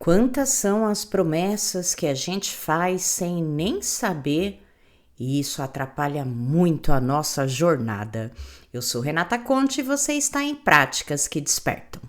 Quantas são as promessas que a gente faz sem nem saber, e isso atrapalha muito a nossa jornada. Eu sou Renata Conte e você está em Práticas que Despertam.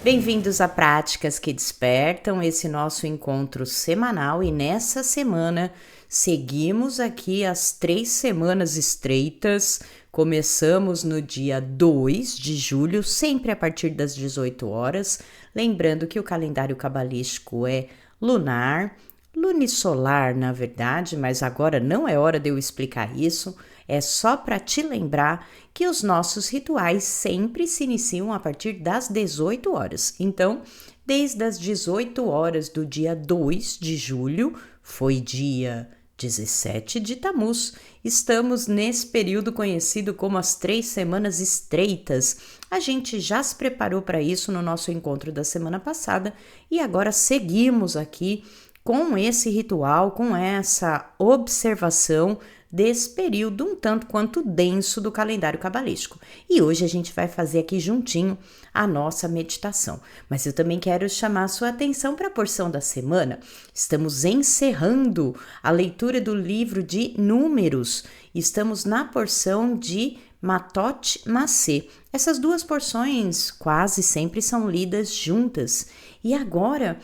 Bem-vindos a Práticas que Despertam, esse nosso encontro semanal, e nessa semana seguimos aqui as 3 semanas estreitas. Começamos no dia 2 de julho, sempre a partir das 18 horas, lembrando que o calendário cabalístico é lunar, lunisolar na verdade, mas agora não é hora de eu explicar isso. É só para te lembrar que os nossos rituais sempre se iniciam a partir das 18 horas. Então, desde as 18 horas do dia 2 de julho, foi dia 17 de Tamuz, estamos nesse período conhecido como as 3 semanas estreitas. A gente já se preparou para isso no nosso encontro da semana passada e agora seguimos aqui com esse ritual, com essa observação desse período um tanto quanto denso do calendário cabalístico. E hoje a gente vai fazer aqui juntinho a nossa meditação. Mas eu também quero chamar a sua atenção para a porção da semana. Estamos encerrando a leitura do livro de Números. Estamos na porção de Matot Massé. Essas duas porções quase sempre são lidas juntas. E agora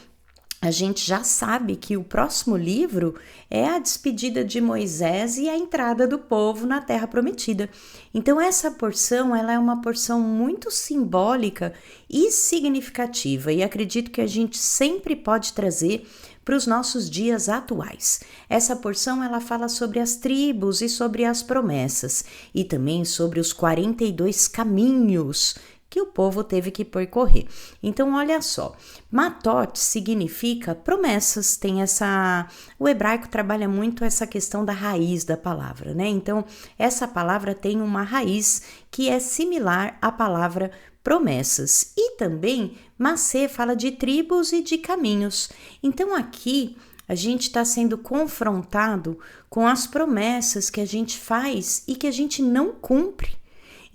a gente já sabe que o próximo livro é a despedida de Moisés e a entrada do povo na Terra Prometida. Então essa porção, ela é uma porção muito simbólica e significativa, e acredito que a gente sempre pode trazer para os nossos dias atuais. Essa porção, ela fala sobre as tribos e sobre as promessas, e também sobre os 42 caminhos que o povo teve que percorrer. Então, olha só, Matot significa promessas, o hebraico trabalha muito essa questão da raiz da palavra, né? Então, essa palavra tem uma raiz que é similar à palavra promessas. E também, Massé fala de tribos e de caminhos. Então, aqui a gente está sendo confrontado com as promessas que a gente faz e que a gente não cumpre.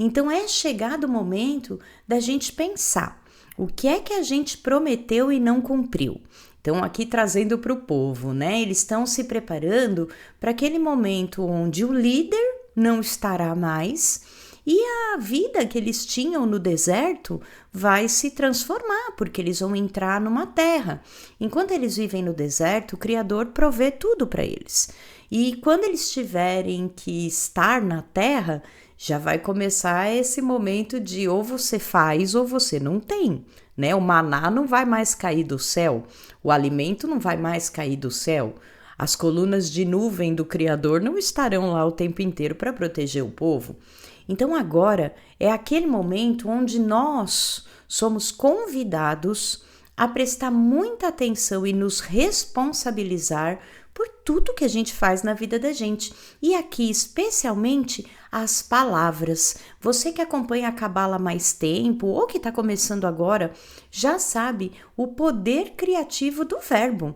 Então é chegado o momento da gente pensar o que é que a gente prometeu e não cumpriu. Então aqui trazendo para o povo, né? Eles estão se preparando para aquele momento onde o líder não estará mais e a vida que eles tinham no deserto vai se transformar, porque eles vão entrar numa terra. Enquanto eles vivem no deserto, o Criador provê tudo para eles. E quando eles tiverem que estar na terra, já vai começar esse momento de ou você faz ou você não tem, né? O maná não vai mais cair do céu, o alimento não vai mais cair do céu, as colunas de nuvem do Criador não estarão lá o tempo inteiro para proteger o povo. Então agora é aquele momento onde nós somos convidados a prestar muita atenção e nos responsabilizar por tudo que a gente faz na vida da gente. E aqui, especialmente, as palavras. Você que acompanha a Cabala há mais tempo ou que está começando agora, já sabe o poder criativo do verbo.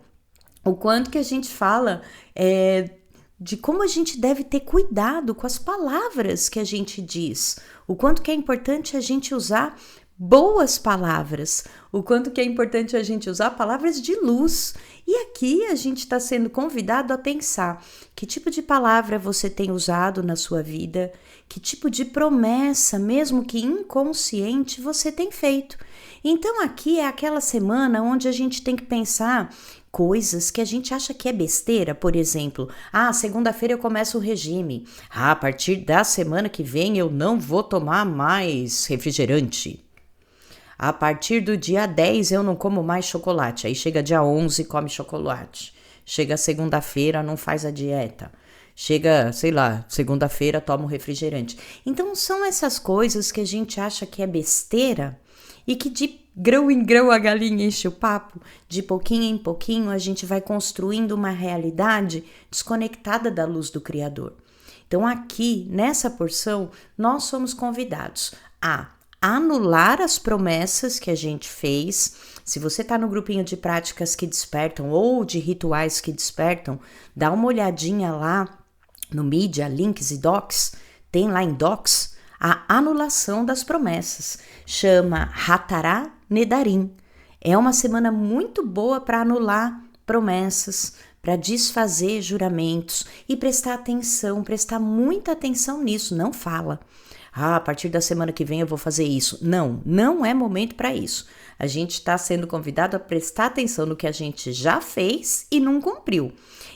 O quanto que a gente fala de como a gente deve ter cuidado com as palavras que a gente diz. O quanto que é importante a gente usar boas palavras, o quanto que é importante a gente usar palavras de luz. E aqui a gente está sendo convidado a pensar que tipo de palavra você tem usado na sua vida, que tipo de promessa, mesmo que inconsciente, você tem feito. Então aqui é aquela semana onde a gente tem que pensar coisas que a gente acha que é besteira, por exemplo, segunda-feira eu começo o regime, a partir da semana que vem eu não vou tomar mais refrigerante. A partir do dia 10 eu não como mais chocolate. Aí chega dia 11 come chocolate. Chega segunda-feira não faz a dieta. Chega, segunda-feira toma o refrigerante. Então são essas coisas que a gente acha que é besteira e que de grão em grão a galinha enche o papo. De pouquinho em pouquinho a gente vai construindo uma realidade desconectada da luz do Criador. Então aqui, nessa porção, nós somos convidados a anular as promessas que a gente fez, Se você está no grupinho de práticas que despertam ou de rituais que despertam, dá uma olhadinha lá no Mídia, Links e Docs, tem lá em Docs a anulação das promessas, chama Hatara Nedarim. É uma semana muito boa para anular promessas, para desfazer juramentos e prestar atenção, prestar muita atenção nisso, não fala. A partir da semana que vem eu vou fazer isso. Não é momento para isso. A gente está sendo convidado a prestar atenção no que a gente já fez e não cumpriu.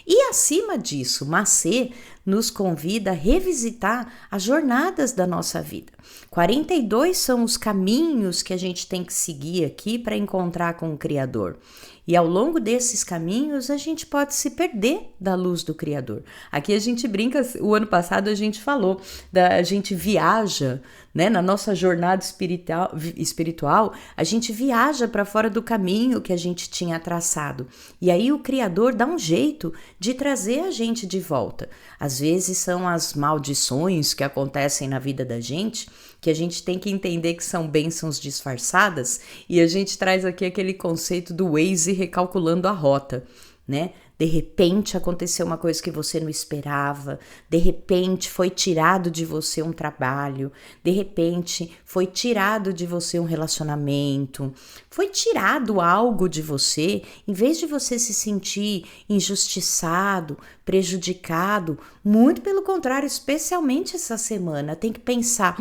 E acima disso, Macê nos convida a revisitar as jornadas da nossa vida. 42 são os caminhos que a gente tem que seguir aqui para encontrar com o Criador. E ao longo desses caminhos, a gente pode se perder da luz do Criador. Aqui a gente brinca, o ano passado a gente falou, a gente viaja, né? Na nossa jornada espiritual, a gente viaja para fora do caminho que a gente tinha traçado. E aí o Criador dá um jeito de trazer a gente de volta. Às vezes são as maldições que acontecem na vida da gente, que a gente tem que entender que são bênçãos disfarçadas, e a gente traz aqui aquele conceito do Waze recalculando a rota, né? De repente aconteceu uma coisa que você não esperava, de repente foi tirado de você um trabalho, de repente foi tirado de você um relacionamento, foi tirado algo de você, em vez de você se sentir injustiçado, prejudicado, muito pelo contrário, especialmente essa semana, tem que pensar,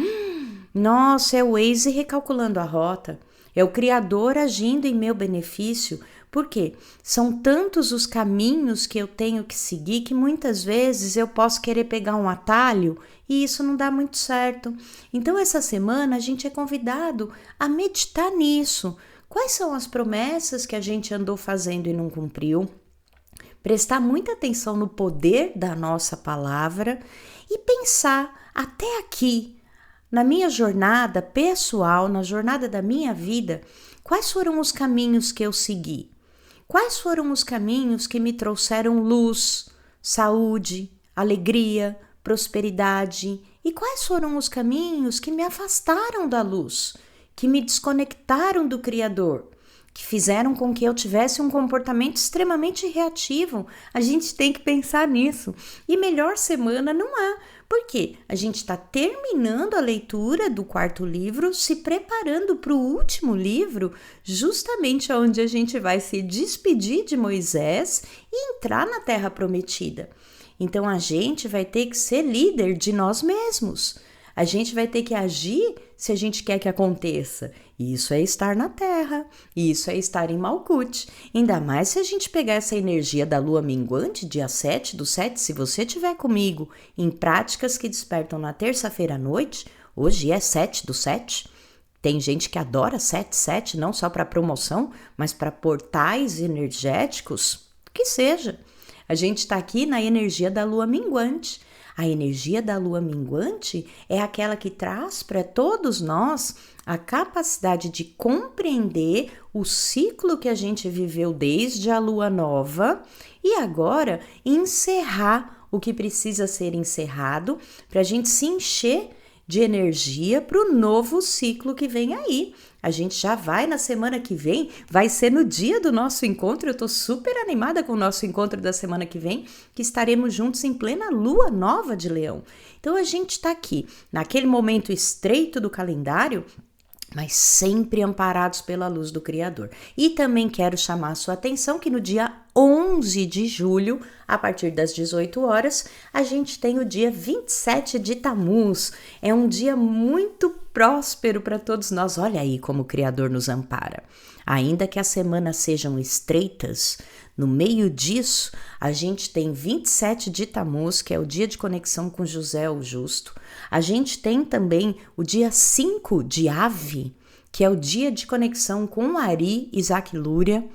nossa, é o Waze recalculando a rota, é o Criador agindo em meu benefício. Por quê? São tantos os caminhos que eu tenho que seguir que muitas vezes eu posso querer pegar um atalho e isso não dá muito certo. Então, essa semana a gente é convidado a meditar nisso. Quais são as promessas que a gente andou fazendo e não cumpriu? Prestar muita atenção no poder da nossa palavra e pensar até aqui, na minha jornada pessoal, na jornada da minha vida, quais foram os caminhos que eu segui? Quais foram os caminhos que me trouxeram luz, saúde, alegria, prosperidade? E quais foram os caminhos que me afastaram da luz, que me desconectaram do Criador, que fizeram com que eu tivesse um comportamento extremamente reativo? A gente tem que pensar nisso. E melhor semana não há. Por quê? A gente está terminando a leitura do 4º livro, se preparando para o último livro, justamente onde a gente vai se despedir de Moisés e entrar na Terra Prometida. Então a gente vai ter que ser líder de nós mesmos. A gente vai ter que agir se a gente quer que aconteça. Isso é estar na Terra, isso é estar em Malkuth. Ainda mais se a gente pegar essa energia da lua minguante, dia 7/7, se você estiver comigo em práticas que despertam na terça-feira à noite, hoje é 7/7. Tem gente que adora 7/7, não só para promoção, mas para portais energéticos, que seja. A gente está aqui na energia da lua minguante. A energia da lua minguante é aquela que traz para todos nós a capacidade de compreender o ciclo que a gente viveu desde a lua nova e agora encerrar o que precisa ser encerrado para a gente se encher de energia para o novo ciclo que vem aí. A gente já vai na semana que vem, vai ser no dia do nosso encontro. Eu estou super animada com o nosso encontro da semana que vem, que estaremos juntos em plena lua nova de Leão. Então a gente está aqui, naquele momento estreito do calendário, mas sempre amparados pela luz do Criador. E também quero chamar a sua atenção que no dia 11 de julho, a partir das 18 horas, a gente tem o dia 27 de Tammuz. É um dia muito próspero para todos nós. Olha aí como o Criador nos ampara. Ainda que as semanas sejam estreitas, no meio disso, a gente tem 27 de Tammuz, que é o dia de conexão com José o Justo. A gente tem também o dia 5 de Ave, que é o dia de conexão com Ari Isaac Lúria,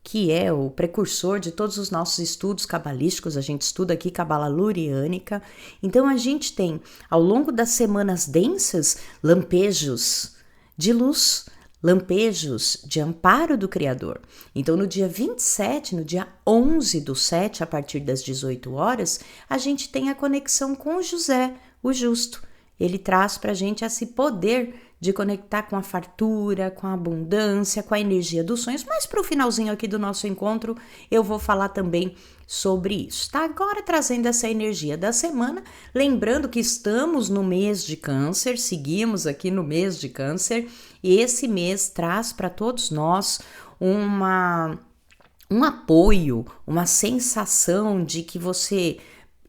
que é o precursor de todos os nossos estudos cabalísticos. A gente estuda aqui Cabala Luriânica. Então a gente tem, ao longo das semanas densas, lampejos de luz, lampejos de amparo do Criador. Então no dia 27, no dia 11/7, a partir das 18 horas, a gente tem a conexão com José, o Justo. Ele traz para a gente esse poder de conectar com a fartura, com a abundância, com a energia dos sonhos. Mas para o finalzinho aqui do nosso encontro, eu vou falar também sobre isso, tá? Agora trazendo essa energia da semana, lembrando que estamos no mês de Câncer, seguimos aqui no mês de Câncer, e esse mês traz para todos nós um apoio, uma sensação de que você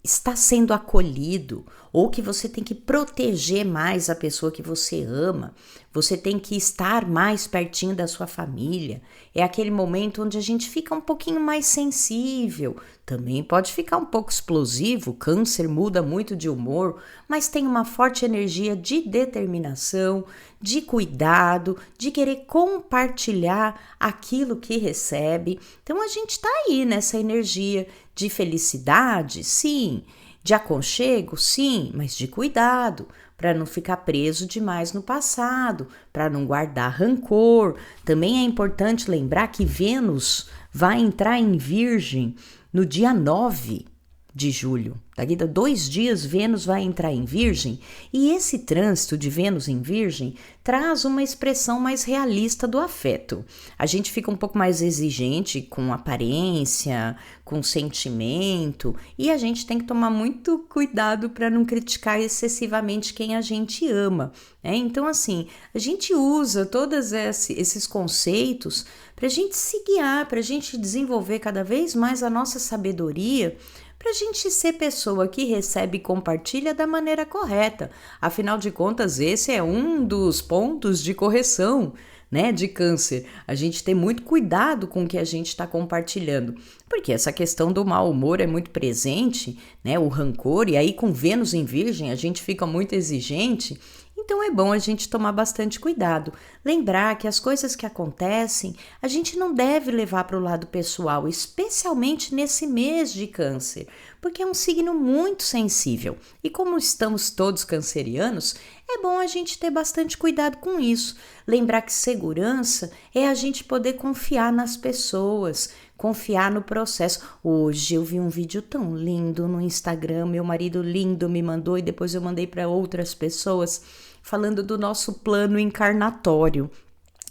está sendo acolhido, ou que você tem que proteger mais a pessoa que você ama, você tem que estar mais pertinho da sua família. É aquele momento onde a gente fica um pouquinho mais sensível, também pode ficar um pouco explosivo, Câncer muda muito de humor, mas tem uma forte energia de determinação, de cuidado, de querer compartilhar aquilo que recebe. Então a gente está aí nessa energia de felicidade, sim, de aconchego, sim, mas de cuidado, para não ficar preso demais no passado, para não guardar rancor. Também é importante lembrar que Vênus vai entrar em Virgem no dia 9 de julho. Daqui a 2 dias, Vênus vai entrar em Virgem, e esse trânsito de Vênus em Virgem traz uma expressão mais realista do afeto. A gente fica um pouco mais exigente com aparência, com sentimento, e a gente tem que tomar muito cuidado para não criticar excessivamente quem a gente ama, né? Então, assim, a gente usa todos esses conceitos para a gente se guiar, para a gente desenvolver cada vez mais a nossa sabedoria, para a gente ser pessoa que recebe e compartilha da maneira correta. Afinal de contas, esse é um dos pontos de correção, né, de Câncer. A gente tem muito cuidado com o que a gente está compartilhando, porque essa questão do mau humor é muito presente, né, o rancor, e aí com Vênus em Virgem a gente fica muito exigente. Então é bom a gente tomar bastante cuidado, lembrar que as coisas que acontecem a gente não deve levar para o lado pessoal, especialmente nesse mês de Câncer, porque é um signo muito sensível, e como estamos todos cancerianos, é bom a gente ter bastante cuidado com isso, lembrar que segurança é a gente poder confiar nas pessoas, confiar no processo. Hoje eu vi um vídeo tão lindo no Instagram, meu marido lindo me mandou, e depois eu mandei para outras pessoas, falando do nosso plano encarnatório,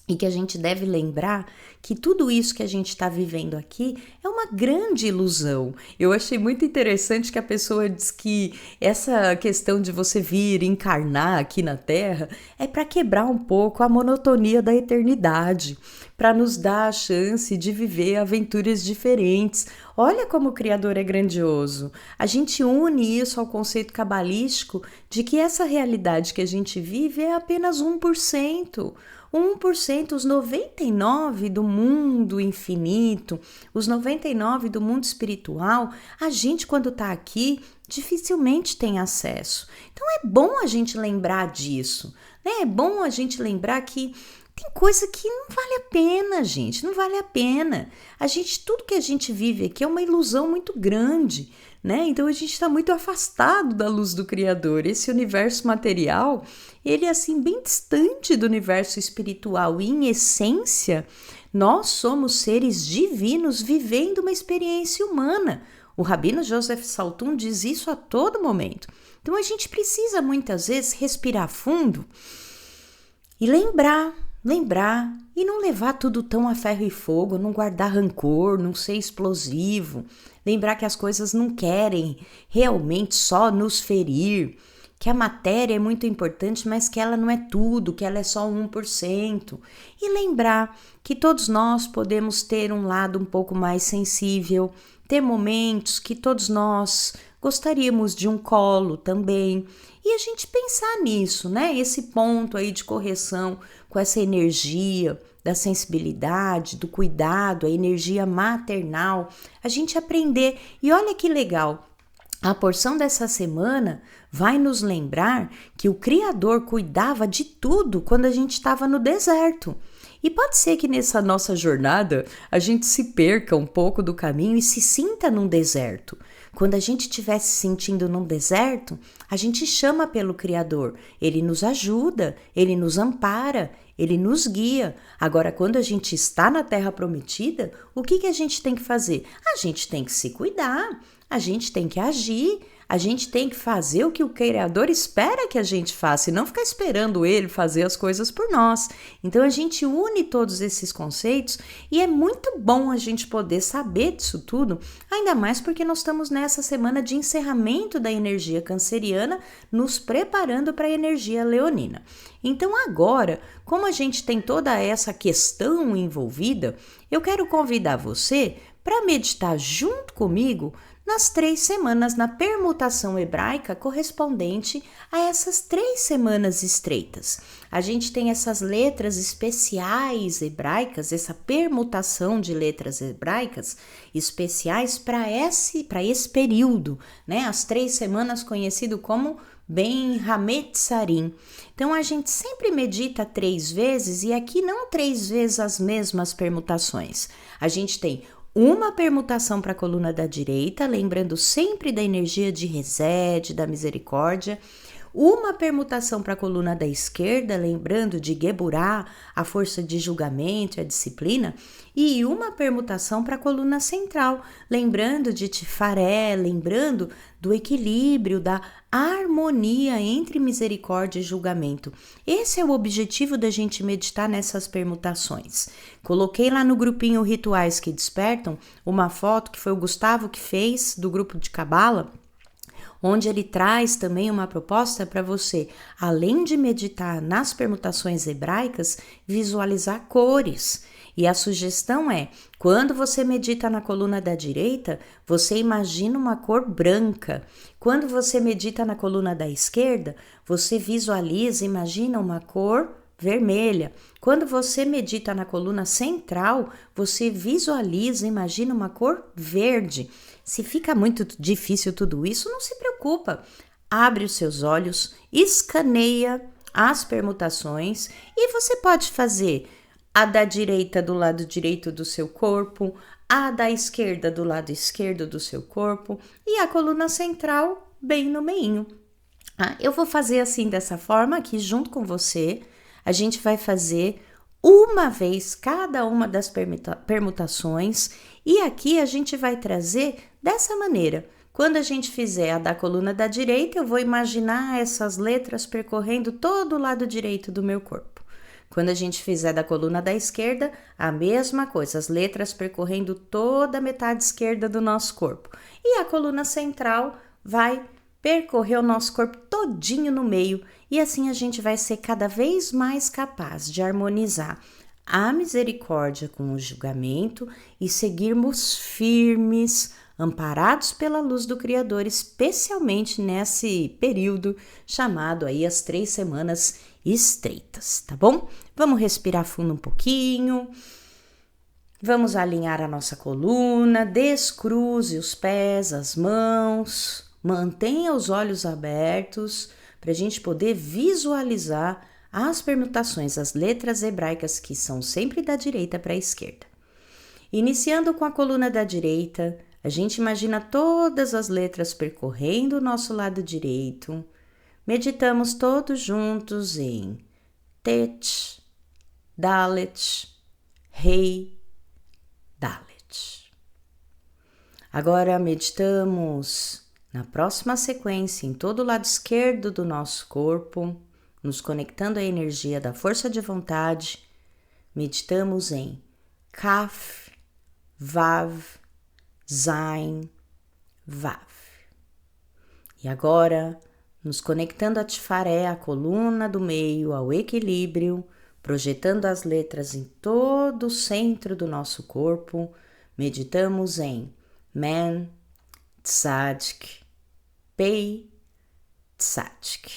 e que a gente deve lembrar que tudo isso que a gente está vivendo aqui é uma grande ilusão. Eu achei muito interessante que a pessoa diz que essa questão de você vir encarnar aqui na Terra é para quebrar um pouco a monotonia da eternidade, para nos dar a chance de viver aventuras diferentes. Olha como o Criador é grandioso. A gente une isso ao conceito cabalístico de que essa realidade que a gente vive é apenas 1%. 1%, os 99% do mundo infinito, os 99% do mundo espiritual, a gente, quando está aqui, dificilmente tem acesso. Então é bom a gente lembrar disso, né? É bom a gente lembrar que tem coisa que não vale a pena, gente, não vale a pena. Tudo que a gente vive aqui é uma ilusão muito grande, né? Então a gente está muito afastado da luz do Criador. Esse universo material, ele é assim bem distante do universo espiritual, e em essência, nós somos seres divinos vivendo uma experiência humana. O Rabino Joseph Saltum diz isso a todo momento. Então a gente precisa muitas vezes respirar fundo e lembrar e não levar tudo tão a ferro e fogo, não guardar rancor, não ser explosivo, lembrar que as coisas não querem realmente só nos ferir, que a matéria é muito importante, mas que ela não é tudo, que ela é só 1%. E lembrar que todos nós podemos ter um lado um pouco mais sensível, ter momentos que todos nós gostaríamos de um colo também. E a gente pensar nisso, né? Esse ponto aí de correção com essa energia da sensibilidade, do cuidado, a energia maternal, a gente aprender. E olha que legal, a porção dessa semana vai nos lembrar que o Criador cuidava de tudo quando a gente estava no deserto. E pode ser que nessa nossa jornada a gente se perca um pouco do caminho e se sinta num deserto. Quando a gente estiver se sentindo num deserto, a gente chama pelo Criador. Ele nos ajuda, ele nos ampara, ele nos guia. Agora, quando a gente está na Terra Prometida, o que a gente tem que fazer? A gente tem que se cuidar, a gente tem que agir, A gente tem que fazer o que o Criador espera que a gente faça e não ficar esperando ele fazer as coisas por nós. Então a gente une todos esses conceitos e é muito bom a gente poder saber disso tudo, ainda mais porque nós estamos nessa semana de encerramento da energia canceriana, nos preparando para a energia leonina. Então agora, como a gente tem toda essa questão envolvida, eu quero convidar você para meditar junto comigo nas 3 semanas na permutação hebraica correspondente a essas 3 semanas estreitas. A gente tem essas letras especiais hebraicas, essa permutação de letras hebraicas especiais para esse período, né? As 3 semanas conhecido como Ben Hametzarim. Então a gente sempre medita 3 vezes e aqui não 3 vezes as mesmas permutações. A gente tem uma permutação para a coluna da direita, lembrando sempre da energia de Resed, da misericórdia. Uma permutação para a coluna da esquerda, lembrando de Geburá, a força de julgamento e a disciplina. E uma permutação para a coluna central, lembrando de Tifaré, lembrando do equilíbrio, da harmonia entre misericórdia e julgamento. Esse é o objetivo da gente meditar nessas permutações. Coloquei lá no grupinho Rituais que Despertam uma foto que foi o Gustavo que fez, do grupo de Cabala, onde ele traz também uma proposta para você, além de meditar nas permutações hebraicas, visualizar cores. E a sugestão é, quando você medita na coluna da direita, você imagina uma cor branca. Quando você medita na coluna da esquerda, você visualiza, imagina uma cor vermelha. Quando você medita na coluna central, você visualiza, imagina uma cor verde. Se fica muito difícil tudo isso, não se preocupa. Abre os seus olhos, escaneia as permutações e você pode fazer a da direita do lado direito do seu corpo, a da esquerda do lado esquerdo do seu corpo e a coluna central bem no meinho. Eu vou fazer assim dessa forma aqui junto com você. A gente vai fazer uma vez cada uma das permutações e aqui a gente vai trazer dessa maneira. Quando a gente fizer a da coluna da direita, eu vou imaginar essas letras percorrendo todo o lado direito do meu corpo. Quando a gente fizer da coluna da esquerda, a mesma coisa, as letras percorrendo toda a metade esquerda do nosso corpo. E a coluna central vai percorrer o nosso corpo todinho no meio e assim a gente vai ser cada vez mais capaz de harmonizar a misericórdia com o julgamento e seguirmos firmes, amparados pela luz do Criador, especialmente nesse período chamado aí as 3 semanas estreitas, tá bom? Vamos respirar fundo um pouquinho, vamos alinhar a nossa coluna, descruze os pés, as mãos, mantenha os olhos abertos para a gente poder visualizar as permutações, as letras hebraicas que são sempre da direita para a esquerda. Iniciando com a coluna da direita, a gente imagina todas as letras percorrendo o nosso lado direito. Meditamos todos juntos em Tet, Dalet, Rei, Dalet. Agora meditamos na próxima sequência em todo o lado esquerdo do nosso corpo, nos conectando à energia da força de vontade. Meditamos em Kaf, Vav, Zain, Vav. E agora, nos conectando a Tifaré, a coluna do meio, ao equilíbrio, projetando as letras em todo o centro do nosso corpo, meditamos em Men, Tzadik, Pei, Tzadik.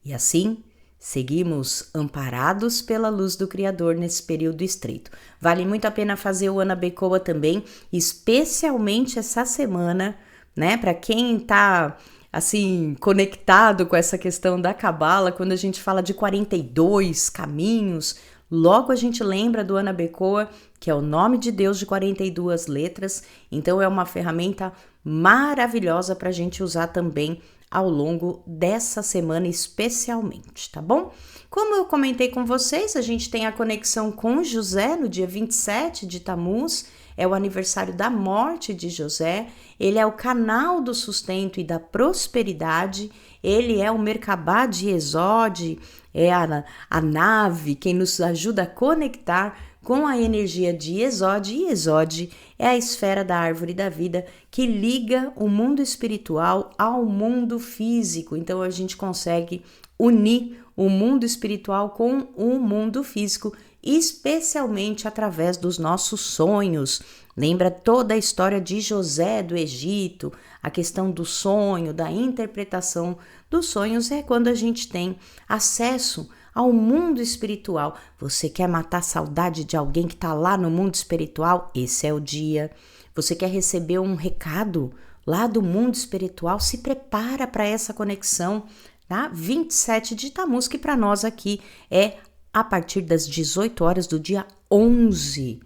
E assim, seguimos amparados pela luz do Criador nesse período estreito. Vale muito a pena fazer o Ana Bekoa também, especialmente essa semana, né? Para quem tá assim, conectado com essa questão da Cabala, quando a gente fala de 42 caminhos, logo a gente lembra do Ana Bekoa, que é o nome de Deus de 42 letras, então é uma ferramenta maravilhosa para a gente usar também ao longo dessa semana especialmente, tá bom? Como eu comentei com vocês, a gente tem a conexão com José no dia 27 de Tammuz, é o aniversário da morte de José, ele é o canal do sustento e da prosperidade, ele é o Merkabah de Esod, é a nave, quem nos ajuda a conectar com a energia de Esod, e Esod é a esfera da árvore da vida que liga o mundo espiritual ao mundo físico. Então a gente consegue unir o mundo espiritual com o mundo físico, especialmente através dos nossos sonhos. Lembra toda a história de José do Egito, a questão do sonho, da interpretação dos sonhos é quando a gente tem acesso ao mundo espiritual. Você quer matar a saudade de alguém que está lá no mundo espiritual? Esse é o dia. Você quer receber um recado lá do mundo espiritual? Se prepara para essa conexão, tá? 27 de Tammuz, que para nós aqui é a partir das 18 horas do dia 11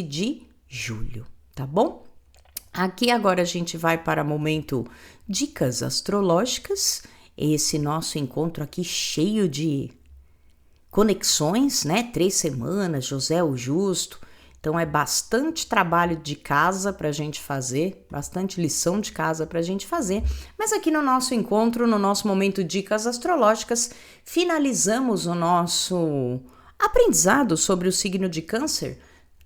de julho, tá bom? Aqui agora a gente vai para o momento dicas astrológicas, esse nosso encontro aqui cheio de conexões, né? 3 semanas, José o Justo, então é bastante trabalho de casa para a gente fazer, bastante lição de casa para a gente fazer, mas aqui no nosso encontro, no nosso momento dicas astrológicas, finalizamos o nosso aprendizado sobre o signo de Câncer,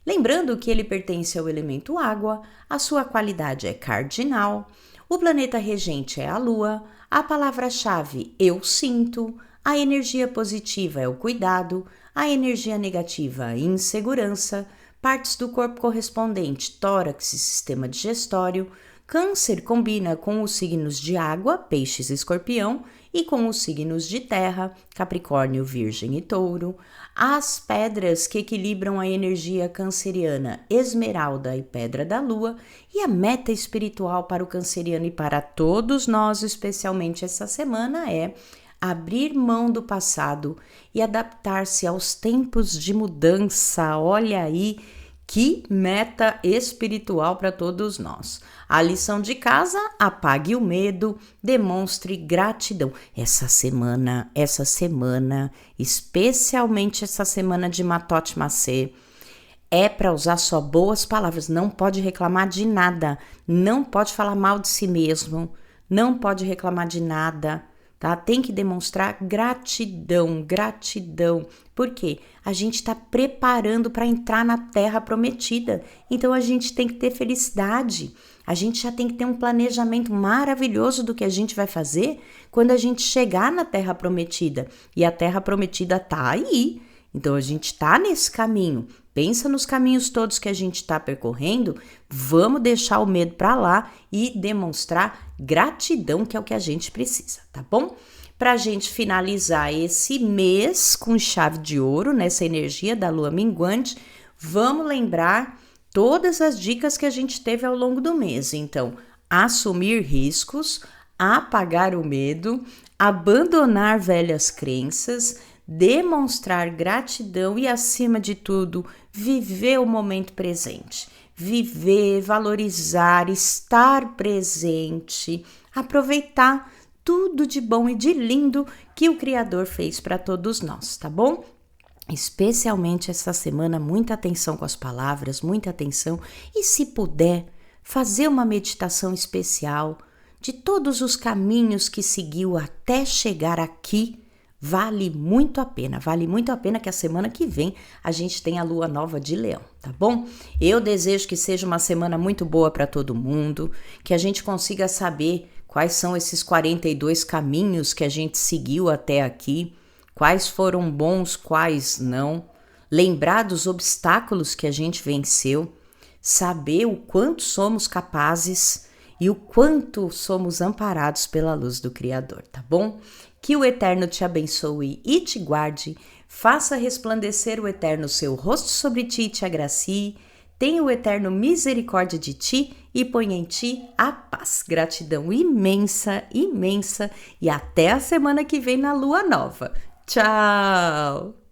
lembrando que ele pertence ao elemento água, a sua qualidade é cardinal, o planeta regente é a Lua, a palavra-chave eu sinto, a energia positiva é o cuidado, a energia negativa a insegurança, partes do corpo correspondente, tórax e sistema digestório. Câncer combina com os signos de água, peixes e escorpião, e com os signos de terra, Capricórnio, Virgem e Touro. As pedras que equilibram a energia canceriana, esmeralda e pedra da lua, e a meta espiritual para o canceriano e para todos nós, especialmente essa semana, é abrir mão do passado e adaptar-se aos tempos de mudança. Olha aí que meta espiritual para todos nós. A lição de casa: apague o medo, demonstre gratidão. Essa semana, especialmente essa semana de Matot Macê, é para usar só boas palavras, não pode reclamar de nada, não pode falar mal de si mesmo, não pode reclamar de nada, tá? Tem que demonstrar gratidão, porque a gente está preparando para entrar na Terra Prometida, então a gente tem que ter felicidade, a gente já tem que ter um planejamento maravilhoso do que a gente vai fazer quando a gente chegar na Terra Prometida, e a Terra Prometida tá aí, então a gente tá nesse caminho. Pensa nos caminhos todos que a gente está percorrendo, vamos deixar o medo para lá e demonstrar gratidão, que é o que a gente precisa, tá bom? Para a gente finalizar esse mês com chave de ouro, nessa energia da lua minguante, vamos lembrar todas as dicas que a gente teve ao longo do mês. Então, assumir riscos, apagar o medo, abandonar velhas crenças, demonstrar gratidão e, acima de tudo, viver o momento presente. Viver, valorizar, estar presente, aproveitar tudo de bom e de lindo que o Criador fez para todos nós, tá bom? Especialmente essa semana, muita atenção com as palavras, muita atenção, e se puder, fazer uma meditação especial de todos os caminhos que seguiu até chegar aqui. Vale muito a pena que a semana que vem a gente tenha a lua nova de Leão, tá bom? Eu desejo que seja uma semana muito boa para todo mundo, que a gente consiga saber quais são esses 42 caminhos que a gente seguiu até aqui, quais foram bons, quais não, lembrar dos obstáculos que a gente venceu, saber o quanto somos capazes e o quanto somos amparados pela luz do Criador, tá bom? Que o Eterno te abençoe e te guarde, faça resplandecer o Eterno seu rosto sobre ti e te agracie, tenha o Eterno misericórdia de ti e ponha em ti a paz. Gratidão imensa, imensa, e até a semana que vem na lua nova. Tchau!